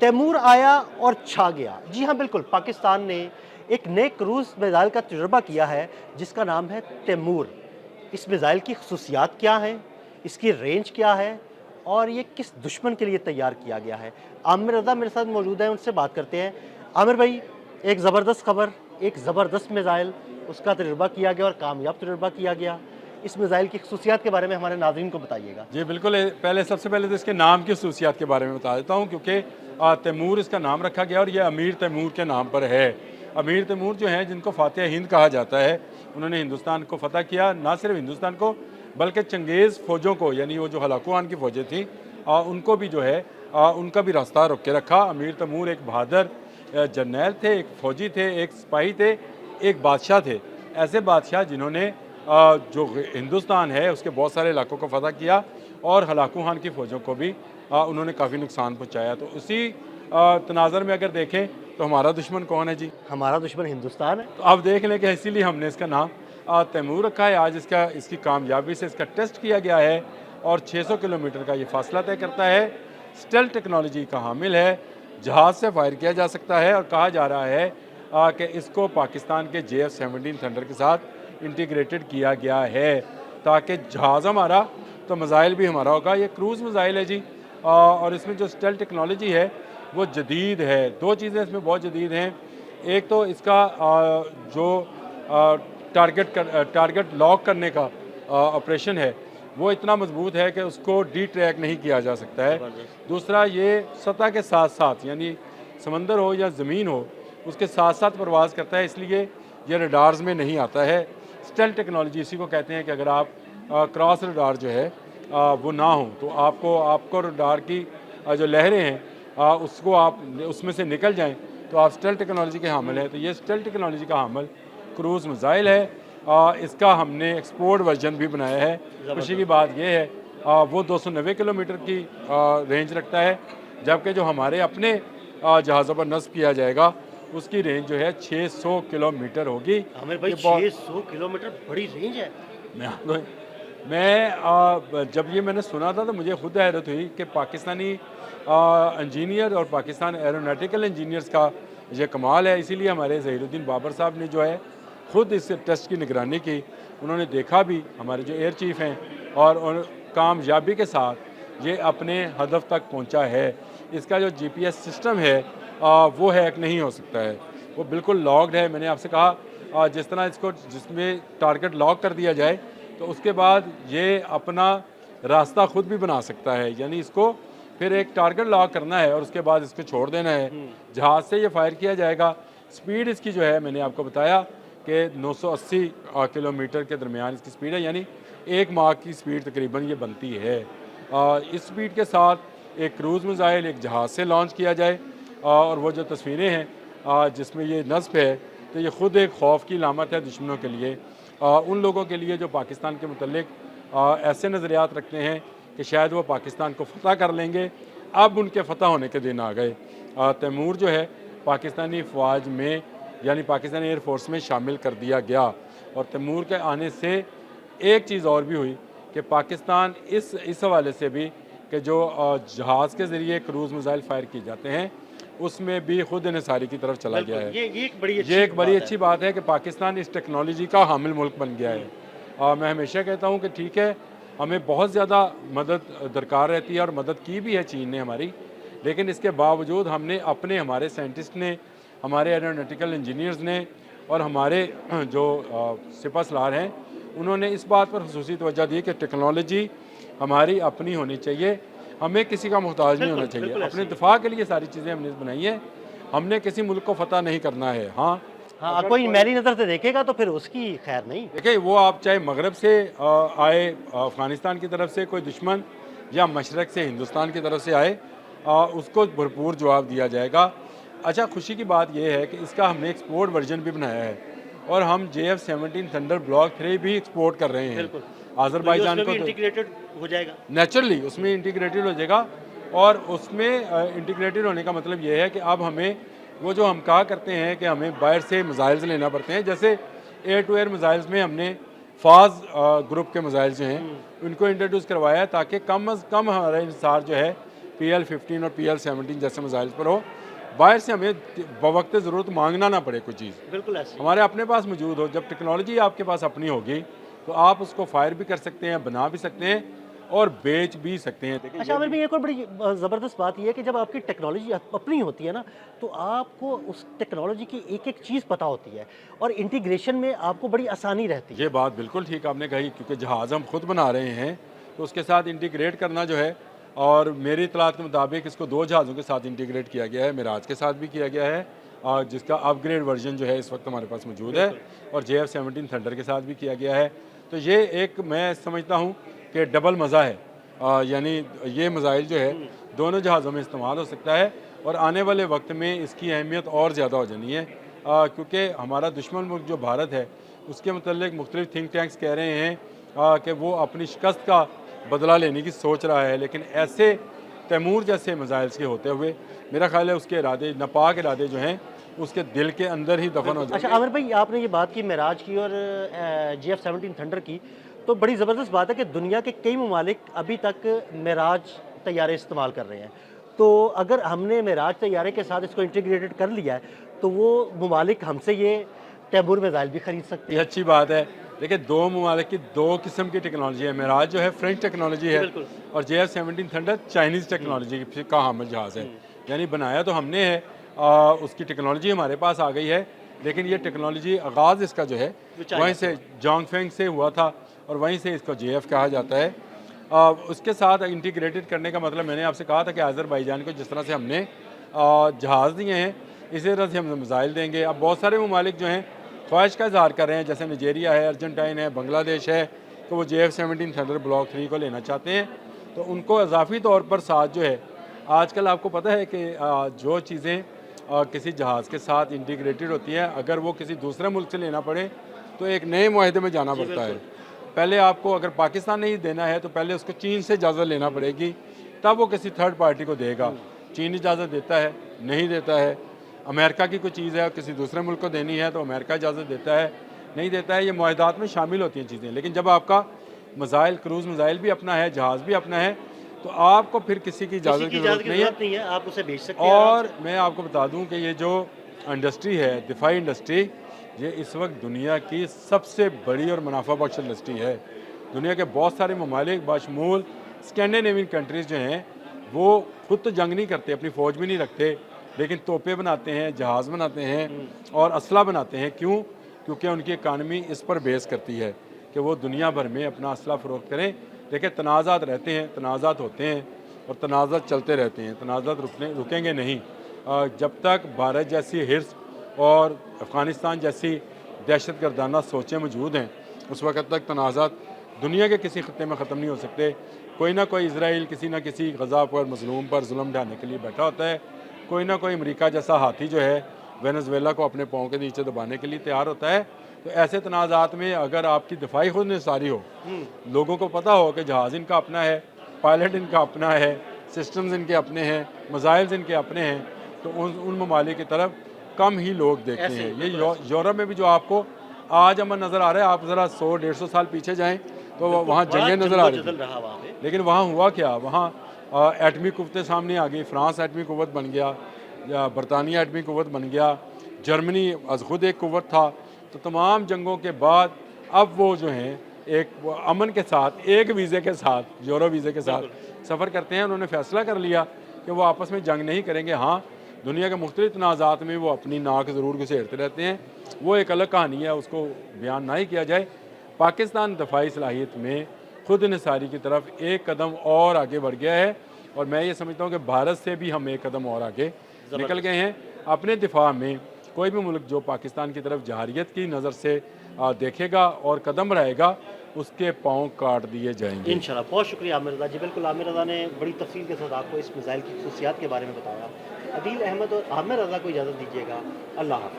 तैमूर आया और छा गया। जी हाँ, बिल्कुल, पाकिस्तान ने एक नए क्रूज़ मिसाइल का तजुर्बा किया है जिसका नाम है तैमूर। इस मिसाइल की खसूसियात क्या हैं, इसकी रेंज क्या है और ये किस दुश्मन के लिए तैयार किया गया है? आमिर रज़ा मेरे साथ मौजूद हैं, उनसे बात करते हैं। आमिर भाई, एक ज़बरदस्त खबर, एक ज़बरदस्त मिसाइल, उसका तजुर्बा किया गया और कामयाब तजुर्बा किया गया। इस मिसाइल की खसूसियात के बारे में हमारे नाज़रीन को बताइएगा। जी बिल्कुल, पहले सबसे पहले तो इसके नाम की खसूसियात के बारे में बता देता हूँ, क्योंकि तैमूर इसका नाम रखा गया और ये अमीर तैमूर के नाम पर है। अमीर तैमूर जो हैं, जिनको फ़ातिह हिंद कहा जाता है, उन्होंने हिंदुस्तान को फ़तह किया, ना सिर्फ हिंदुस्तान को बल्कि चंगेज़ फ़ौजों को, यानी वो जो हलाकू खान की फ़ौजें थी, उनको भी जो है उनका भी रास्ता रोक के रखा। अमीर तैमूर एक बहादुर जर्नैल थे, एक फ़ौजी थे, एक सिपाही थे, एक बादशाह थे। ऐसे बादशाह जिन्होंने जो हिंदुस्तान है उसके बहुत सारे इलाकों को फ़तह किया और हलाकू खान की फ़ौजों को भी उन्होंने काफ़ी नुकसान पहुँचाया। तो उसी तनाज़र में अगर देखें तो हमारा दुश्मन कौन है जी? हमारा दुश्मन हिंदुस्तान है। तो आप देख लें कि इसीलिए हमने इसका नाम तैमूर रखा है। आज इसकी कामयाबी से इसका टेस्ट किया गया है और 600 किलोमीटर का ये फासला तय करता है। स्टेल्थ टेक्नोलॉजी का हामिल है, जहाज़ से फायर किया जा सकता है और कहा जा रहा है कि इसको पाकिस्तान के JF-17 थंडर के साथ इंटीग्रेटेड किया गया है, ताकि जहाज़ हमारा तो मिसाइल भी हमारा होगा। ये क्रूज़ मिसाइल है जी, और इसमें जो स्टेल्थ टेक्नोलॉजी है वो जदीद है। दो चीज़ें इसमें बहुत जदीद हैं। एक तो इसका जो टारगेट लॉक करने का ऑपरेशन है वो इतना मजबूत है कि उसको डी ट्रैक नहीं किया जा सकता है। दूसरा, ये सतह के साथ साथ, यानी समंदर हो या ज़मीन हो, उसके साथ साथ परवाज़ करता है, इसलिए ये रडार्स में नहीं आता है। स्टेल्थ टेक्नोलॉजी इसी को कहते हैं कि अगर आप क्रॉस रडार जो है वो ना हो तो आपको रडार की जो लहरें हैं उसको आप उसमें से निकल जाएं तो आप स्टेल्थ टेक्नोलॉजी के हामिल हैं। तो ये स्टेल्थ टेक्नोलॉजी का हामिल क्रूज़ मिसाइल है। इसका हमने एक्सपोर्ट वर्जन भी बनाया है। खुशी की बात यह है वो 290 किलोमीटर की रेंज रखता है, जबकि जो हमारे अपने जहाज़ों पर नस्ब किया जाएगा उसकी रेंज जो है 600 किलोमीटर होगी। आमिर भाई, 600 किलोमीटर बड़ी रेंज है। जब ये मैंने सुना था तो मुझे खुद हैरत हुई कि पाकिस्तानी इंजीनियर और पाकिस्तान एरोनॉटिकल इंजीनियर्स का ये कमाल है। इसीलिए हमारे ज़हीरुद्दीन बाबर साहब ने जो है खुद इस टेस्ट की निगरानी की। उन्होंने देखा भी, हमारे जो एयर चीफ़ हैं, और कामयाबी के साथ ये अपने हदफ तक पहुंचा है। इसका जो GPS सिस्टम है वो हैक नहीं हो सकता है, वो बिल्कुल लॉक्ड है। मैंने आपसे कहा जिस तरह इसको जिसमें टारगेट लॉक कर दिया जाए तो उसके बाद ये अपना रास्ता खुद भी बना सकता है, यानी इसको फिर एक टारगेट लॉक करना है और उसके बाद इसको छोड़ देना है, जहाज़ से ये फायर किया जाएगा। स्पीड इसकी जो है मैंने आपको बताया कि 980 किलोमीटर के दरमियान इसकी स्पीड है, यानी 1 माह की स्पीड तकरीबन ये बनती है। इस स्पीड के साथ एक क्रूज़ मिसाइल एक जहाज़ से लॉन्च किया जाए और वो जो तस्वीरें हैं जिसमें ये नस्ब है, तो ये ख़ुद एक खौफ की लामत है दुश्मनों के लिए, उन लोगों के लिए जो पाकिस्तान के मुतल्लिक ऐसे नज़रियात रखते हैं कि शायद वो पाकिस्तान को फ़तह कर लेंगे। अब उनके फ़तह होने के दिन आ गए। तैमूर जो है पाकिस्तानी फ़ौज में, यानी पाकिस्तानी एयर फोर्स में शामिल कर दिया गया। और तैमूर के आने से एक चीज़ और भी हुई कि पाकिस्तान इस हवाले से भी कि जो जहाज़ के ज़रिए क्रूज़ मिसाइल फायर किए जाते हैं उसमें भी खुद इन्हिसारी की तरफ चला गया है। ये एक बड़ी अच्छी बात है कि पाकिस्तान इस टेक्नोलॉजी का हामिल मुल्क बन गया है। मैं हमेशा कहता हूँ कि ठीक है, हमें बहुत ज़्यादा मदद दरकार रहती है और मदद की भी है चीन ने हमारी, लेकिन इसके बावजूद हमने हमारे साइंटिस्ट ने, हमारे एरोनॉटिकल इंजीनियर्स ने और हमारे जो सिपह सलार हैं, उन्होंने इस बात पर खुसूसी तवज्जो दी कि टेक्नोलॉजी हमारी अपनी होनी चाहिए, हमें किसी का मोहताज नहीं होना चाहिए। अपने दिफा के लिए सारी चीज़ें हमने बनाई हैं, हमने किसी मुल्क को फतह नहीं करना है। हाँ, कोई मेरी नज़र से देखेगा तो फिर उसकी खैर नहीं। देखिए, वो आप चाहे मगरब से आए, अफ़गानिस्तान की तरफ से कोई दुश्मन, या मशरक़ से हिंदुस्तान की तरफ से आए, उसको भरपूर जवाब दिया जाएगा। अच्छा, खुशी की बात यह है कि इसका हमने एक्सपोर्ट वर्जन भी बनाया है और हम JF-17 थंडर ब्लॉक 3 भी एक्सपोर्ट कर रहे हैं आज़रबाईजान को। इंटीग्रेटेड हो जाएगा नेचुरली, उसमें इंटीग्रेटेड हो जाएगा। और उसमें इंटीग्रेटेड होने का मतलब ये है कि अब हमें वो जो हम कहा करते हैं कि हमें बाहर से मिसाइल्स लेना पड़ते हैं, जैसे एयर टू एयर मिसाइल्स में हमने फाज ग्रुप के मिसाइल्स जो हैं उनको इंट्रोड्यूस करवाया है, ताकि कम अज़ कम हमारा इंसार जो है PL-15 और PL-17 जैसे मिसाइल पर हो, बाहर से हमें बवक्त ज़रूरत मांगना ना पड़े कोई चीज़, बिल्कुल ऐसे ही। हमारे अपने पास मौजूद हो। जब टेक्नोलॉजी आपके पास अपनी होगी तो आप उसको फायर भी कर सकते हैं, बना भी सकते हैं और बेच भी सकते हैं। देखिए अच्छा आमिर भाई, एक और बड़ी ज़बरदस्त बात ये है कि जब आपकी टेक्नोलॉजी अपनी होती है ना, तो आपको उस टेक्नोलॉजी की एक-एक चीज़ पता होती है और इंटीग्रेशन में आपको बड़ी आसानी रहती है। ये बात बिल्कुल ठीक आपने कही, क्योंकि जहाज़ हम खुद बना रहे हैं तो उसके साथ इंटीग्रेट करना जो है, और मेरी इतलात के मुताबिक इसको 2 जहाज़ों के साथ इंटीग्रेट किया गया है, मिराज के साथ भी किया गया है, और जिसका अपग्रेड वर्जन जो है इस वक्त हमारे पास मौजूद है, और JF-17 थंडर के साथ भी किया गया है। तो ये एक मैं समझता हूँ कि डबल मज़ा है, यानी ये मिसाइल जो है दोनों जहाज़ों में इस्तेमाल हो सकता है, और आने वाले वक्त में इसकी अहमियत और ज़्यादा हो जानी है, क्योंकि हमारा दुश्मन मुल्क जो भारत है उसके मतलब मुख्तलिफ थिंक टैंक्स कह रहे हैं कि वो अपनी शिकस्त का बदला लेने की सोच रहा है, लेकिन ऐसे तैमूर जैसे मिसाइल्स के होते हुए मेरा ख्याल है उसके इरादे, नापाक इरादे जो हैं उसके दिल के अंदर ही दफन हो जाएंगे। अच्छा आमिर भाई, आपने ये बात की मेराज की और JF-17 थंडर की, तो बड़ी ज़बरदस्त बात है कि दुनिया के कई ममालिक अभी तक मेराज तैयारे इस्तेमाल कर रहे हैं। तो अगर हमने मेराज तैयारे के साथ इसको इंटीग्रेटेड कर लिया है, तो वो ममालिक हमसे ये तैमूर मिसाइल भी खरीद सकते ये अच्छी बात है। देखिए, दो ममालिक की दो किस्म की टेक्नोलॉजी है। मेराज जो है फ्रेंच टेक्नोलॉजी है, बिल्कुल। और JF-17 थंडर चाइनीज़ टेक्नोलॉजी का हामिल जहाज़ है। यानी बनाया तो हमने है, उसकी टेक्नोलॉजी हमारे पास आ गई है, लेकिन ये टेक्नोलॉजी आगाज़ इसका जो है वहीं से जोंगफेंग से हुआ था, और वहीं से इसको JF कहा जाता है। उसके साथ इंटीग्रेटेड करने का मतलब मैंने आपसे कहा था कि आज़रबाईजान को जिस तरह से हमने जहाज़ दिए हैं, इसी तरह से हम मिसाइल देंगे। अब बहुत सारे ममालिक जो हैं ख्वाहिश का इज़हार कर रहे हैं, जैसे नाइजीरिया है, अर्जेंटाइन है, बांग्लादेश है, तो वो JF-17 थंडर ब्लॉक 3 को लेना चाहते हैं। तो उनको इजाफी तौर पर साथ जो है, आजकल आपको पता है कि जो चीज़ें किसी जहाज़ के साथ इंटीग्रेटेड होती हैं, अगर वो किसी दूसरे मुल्क से लेना पड़े तो एक नए मुआहदे में जाना पड़ता है। पहले आपको अगर पाकिस्तान नहीं देना है तो पहले उसको चीन से इजाज़त लेना पड़ेगी, तब वो किसी थर्ड पार्टी को देगा। चीन इजाज़त देता है, नहीं देता है। अमेरिका की कोई चीज़ है किसी दूसरे मुल्क को देनी है तो अमेरिका इजाज़त देता है, नहीं देता है। ये मुआहदात में शामिल होती हैं चीज़ें। लेकिन जब आपका मिसाइल, क्रूज़ मिसाइल भी अपना है, जहाज़ भी अपना है, तो आपको फिर किसी की इजाज़त की ज़रूरत नहीं है, आप उसे भेज सकते हैं। और मैं आपको बता दूं कि ये जो इंडस्ट्री है, दिफाई इंडस्ट्री, ये इस वक्त दुनिया की सबसे बड़ी और मुनाफा बख्श इंडस्ट्री है। दुनिया के बहुत सारे ममालिक बशमूल स्कैंडिनेवियन कंट्रीज़ जो हैं वो खुद तो जंग नहीं करते, अपनी फ़ौज भी नहीं रखते, लेकिन तोपे बनाते हैं, जहाज़ बनाते हैं और असला बनाते हैं। क्यों? क्योंकि उनकी इकानमी इस पर बेस करती है कि वो दुनिया भर में अपना असला फ़रोख्त करें। देखिए, तनाज़ात रहते हैं, तनाज़ात होते हैं और तनाज़ात चलते रहते हैं, तनाज़ात रुकेंगे नहीं। जब तक भारत जैसी हिर्स और अफ़गानिस्तान जैसी दहशत गर्दाना सोचें मौजूद हैं, उस वक़्त तक तनाज़ात दुनिया के किसी खत्ते में ख़त्म नहीं हो सकते। कोई ना कोई इसराइल किसी न किसी गज़ा पर, मज़लूम पर जुल्म ढाने के लिए बैठा होता है। कोई ना कोई अमेरिका जैसा हाथी जो है वेनेज़ुएला को अपने पाँव के नीचे दबाने के लिए तैयार होता है। तो ऐसे तनाज़ात में अगर आपकी दिफाई खुद निसारी हो, लोगों को पता हो कि जहाज़ इनका अपना है, पायलट इनका अपना है, सिस्टम्स इनके अपने हैं, मिसाइल्स इनके अपने हैं, तो उन ममालिक की तरफ कम ही लोग देखते हैं। ये यूरोप में भी जो आपको आज अमन नज़र आ रहा है, आप ज़रा 100-150 साल पीछे जाएँ तो वहाँ जंगें नज़र आ रही थी। लेकिन वहाँ हुआ क्या? वहाँ एटमी कुव्वतें सामने आ गई। फ्रांस एटमी कुव्वत बन गया, या बरतानिया एटमी कुव्वत बन गया, जर्मनी अज़ खुद एक कुव्वत था। तो तमाम जंगों के बाद अब वो जो हैं एक अमन के साथ, एक वीज़े के साथ, यूरो वीज़े के साथ सफ़र करते हैं। उन्होंने फ़ैसला कर लिया कि वो आपस में जंग नहीं करेंगे। हाँ, दुनिया के मुख्तलिफ तनाज़ात में वो अपनी नाक ज़रूर घुसेड़ते रहते हैं, वो एक अलग कहानी है, उसको बयान ना ही किया जाए। पाकिस्तान दफाई सलाहियत में खुद निसारी की तरफ एक कदम और आगे बढ़ गया है, और मैं ये समझता हूँ कि भारत से भी हम एक कदम और आगे निकल गए हैं। अपने दिफा में कोई भी मुल्क जो पाकिस्तान की तरफ जहारियत की नज़र से देखेगा और कदम रहेगा, उसके पाँव काट दिए जाएंगे इंशाल्लाह। बहुत शुक्रिया आमिर रज़ा जी। बिल्कुल, आमिर रज़ा ने बड़ी तफसील के साथ आपको इस मिसाइल की खसूसियात के बारे में बताया। अदील अहमद और आमिर रज़ा को इजाज़त दीजिएगा। अल्लाह हाफ़िज़।